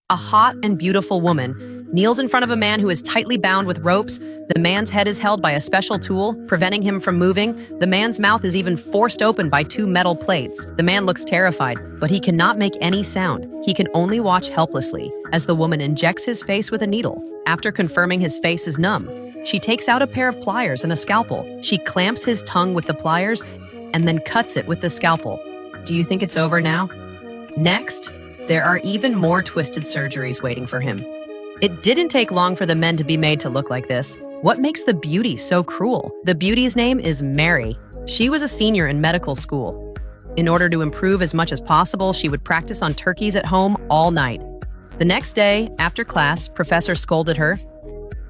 A hot and beautiful woman kneels in front of a man who is tightly bound with ropes. The man's head is held by a special tool, preventing him from moving. The man's mouth is even forced open by two metal plates. The man looks terrified, but he cannot make any sound. He can only watch helplessly as the woman injects his face with a needle. After confirming his face is numb, she takes out a pair of pliers and a scalpel. She clamps his tongue with the pliers and then cuts it with the scalpel. Do you think it's over now? Next, there are even more twisted surgeries waiting for him. It didn't take long for the men to be made to look like this. What makes the beauty so cruel? The beauty's name is Mary. She was a senior in medical school. In order to improve as much as possible, she would practice on turkeys at home all night. The next day, after class, professor scolded her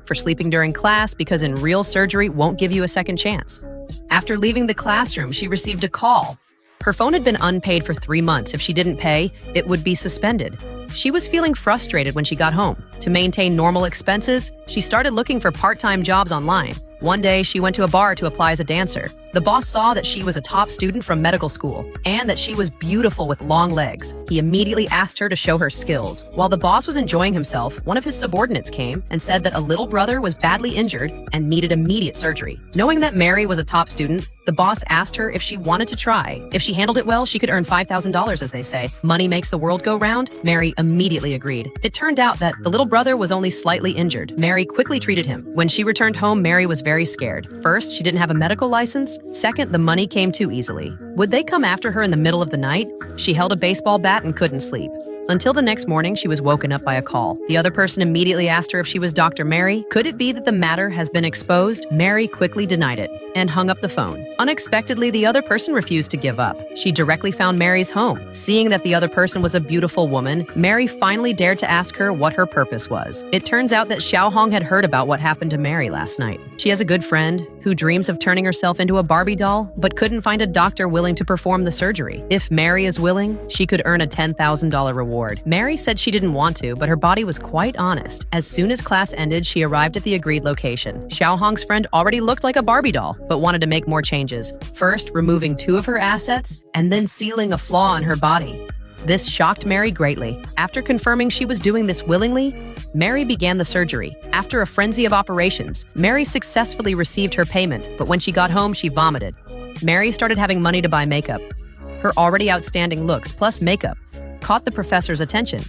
for sleeping during class because in real surgery won't give you a second chance. After leaving the classroom, she received a call. Her phone had been unpaid for 3 months. If she didn't pay, it would be suspended. She was feeling frustrated when she got home. To maintain normal expenses, she started looking for part-time jobs online. One day, she went to a bar to apply as a dancer. The boss saw that she was a top student from medical school and that she was beautiful with long legs. He immediately asked her to show her skills. While the boss was enjoying himself, one of his subordinates came and said that a little brother was badly injured and needed immediate surgery. Knowing that Mary was a top student, the boss asked her if she wanted to try. If she handled it well, she could earn $5,000, as they say. Money makes the world go round. Mary immediately agreed. It turned out that the little brother was only slightly injured. Mary quickly treated him. When she returned home, Mary was very scared. First, she didn't have a medical license. Second, the money came too easily. Would they come after her in the middle of the night? She held a baseball bat and couldn't sleep. Until the next morning, she was woken up by a call. The other person immediately asked her if she was Dr. Mary. Could it be that the matter has been exposed? Mary quickly denied it and hung up the phone. Unexpectedly, the other person refused to give up. She directly found Mary's home. Seeing that the other person was a beautiful woman, Mary finally dared to ask her what her purpose was. It turns out that Xiao Hong had heard about what happened to Mary last night. She has a good friend who dreams of turning herself into a Barbie doll, but couldn't find a doctor willing to perform the surgery. If Mary is willing, she could earn a $10,000 reward. Mary said she didn't want to, but her body was quite honest. As soon as class ended, she arrived at the agreed location. Xiao Hong's friend already looked like a Barbie doll, but wanted to make more changes. First, removing 2 of her assets, and then sealing a flaw in her body. This shocked Mary greatly. After confirming she was doing this willingly, Mary began the surgery. After a frenzy of operations, Mary successfully received her payment, but when she got home, she vomited. Mary started having money to buy makeup. Her already outstanding looks, plus makeup, caught the professor's attention.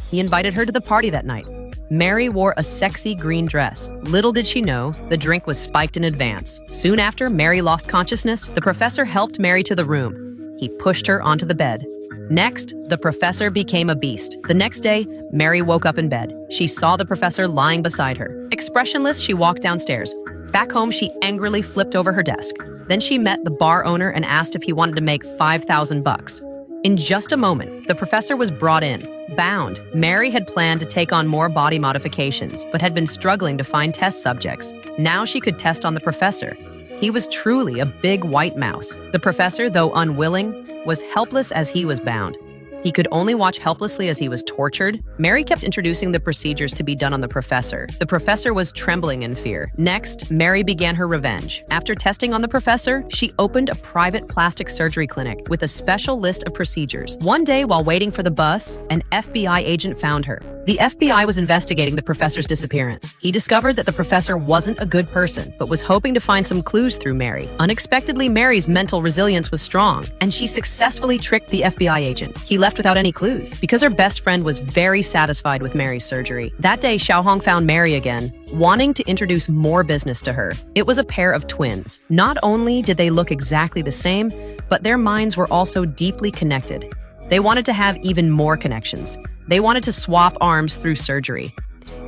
He invited her to the party that night. Mary wore a sexy green dress. Little did she know, the drink was spiked in advance. Soon after, Mary lost consciousness. The professor helped Mary to the room. He pushed her onto the bed. Next, the professor became a beast. The next day, Mary woke up in bed. She saw the professor lying beside her. Expressionless, she walked downstairs. Back home, she angrily flipped over her desk. Then she met the bar owner and asked if he wanted to make $5,000. In just a moment, the professor was brought in, bound. Mary had planned to take on more body modifications, but had been struggling to find test subjects. Now she could test on the professor. He was truly a big white mouse. The professor, though unwilling, was helpless as he was bound. He could only watch helplessly as he was tortured. Mary kept introducing the procedures to be done on the professor. The professor was trembling in fear. Next, Mary began her revenge. After testing on the professor, she opened a private plastic surgery clinic with a special list of procedures. One day, while waiting for the bus, an FBI agent found her. The FBI was investigating the professor's disappearance. He discovered that the professor wasn't a good person, but was hoping to find some clues through Mary. Unexpectedly, Mary's mental resilience was strong, and she successfully tricked the FBI agent. He left without any clues, because her best friend was very satisfied with Mary's surgery. That day, Xiao Hong found Mary again, wanting to introduce more business to her. It was a pair of twins. Not only did they look exactly the same, but their minds were also deeply connected. They wanted to have even more connections. They wanted to swap arms through surgery.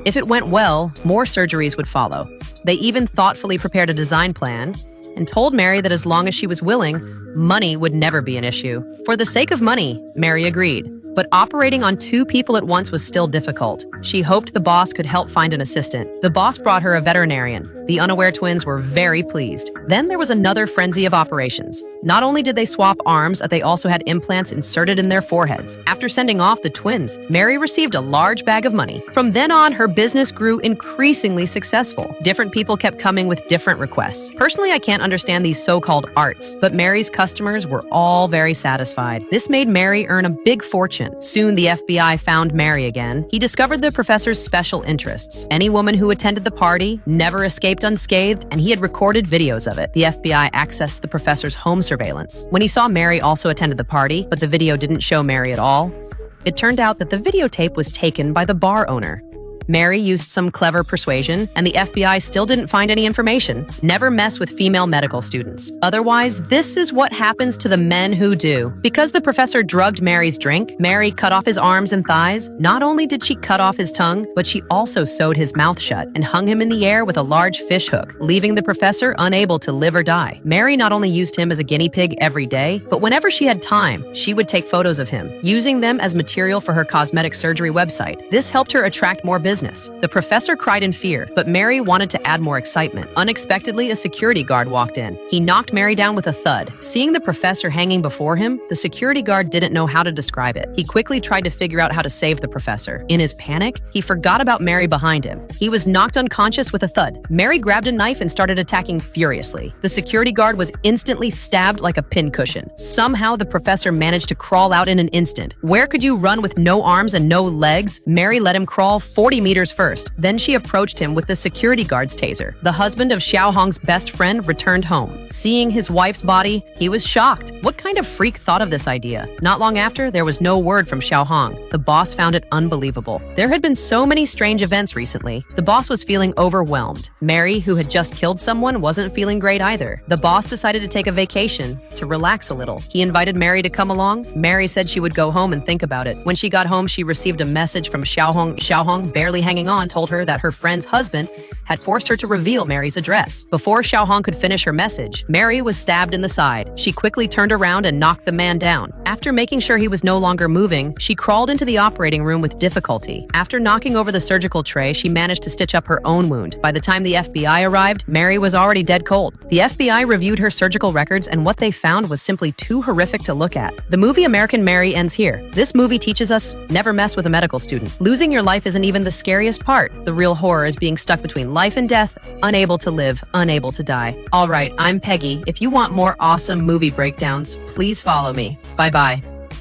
If it went well, more surgeries would follow. They even thoughtfully prepared a design plan and told Mary that as long as she was willing, money would never be an issue. For the sake of money, Mary agreed. But operating on 2 people at once was still difficult. She hoped the boss could help find an assistant. The boss brought her a veterinarian. The unaware twins were very pleased. Then there was another frenzy of operations. Not only did they swap arms, but they also had implants inserted in their foreheads. After sending off the twins, Mary received a large bag of money. From then on, her business grew increasingly successful. Different people kept coming with different requests. Personally, I can't understand these so-called arts, but Mary's customers were all very satisfied. This made Mary earn a big fortune. Soon, the FBI found Mary again. He discovered the professor's special interests. Any woman who attended the party never escaped unscathed, and he had recorded videos of it. The FBI accessed the professor's home surveillance. When he saw Mary also attended the party, but the video didn't show Mary at all, it turned out that the videotape was taken by the bar owner. Mary used some clever persuasion, and the FBI still didn't find any information. Never mess with female medical students. Otherwise, this is what happens to the men who do. Because the professor drugged Mary's drink, Mary cut off his arms and thighs. Not only did she cut off his tongue, but she also sewed his mouth shut and hung him in the air with a large fish hook, leaving the professor unable to live or die. Mary not only used him as a guinea pig every day, but whenever she had time, she would take photos of him, using them as material for her cosmetic surgery website. This helped her attract more business. The professor cried in fear, but Mary wanted to add more excitement. Unexpectedly, a security guard walked in. He knocked Mary down with a thud. Seeing the professor hanging before him, the security guard didn't know how to describe it. He quickly tried to figure out how to save the professor. In his panic, he forgot about Mary behind him. He was knocked unconscious with a thud. Mary grabbed a knife and started attacking furiously. The security guard was instantly stabbed like a pincushion. Somehow, the professor managed to crawl out in an instant. Where could you run with no arms and no legs? Mary let him crawl 40 meters first. Then she approached him with the security guard's taser. The husband of Xiao Hong's best friend returned home. Seeing his wife's body, he was shocked. What kind of freak thought of this idea? Not long after, there was no word from Xiao Hong. The boss found it unbelievable. There had been so many strange events recently. The boss was feeling overwhelmed. Mary, who had just killed someone, wasn't feeling great either. The boss decided to take a vacation to relax a little. He invited Mary to come along. Mary said she would go home and think about it. When she got home, she received a message from Xiao Hong. Xiao Hong, barely hanging on, told her that her friend's husband had forced her to reveal Mary's address. Before Xiao Hong could finish her message, Mary was stabbed in the side. She quickly turned around and knocked the man down. After making sure he was no longer moving, she crawled into the operating room with difficulty. After knocking over the surgical tray, she managed to stitch up her own wound. By the time the FBI arrived, Mary was already dead cold. The FBI reviewed her surgical records, and what they found was simply too horrific to look at. The movie American Mary ends here. This movie teaches us never mess with a medical student. Losing your life isn't even the scariest part. The real horror is being stuck between life and death, unable to live, unable to die. All right, I'm Peggy. If you want more awesome movie breakdowns, please follow me. Bye-bye.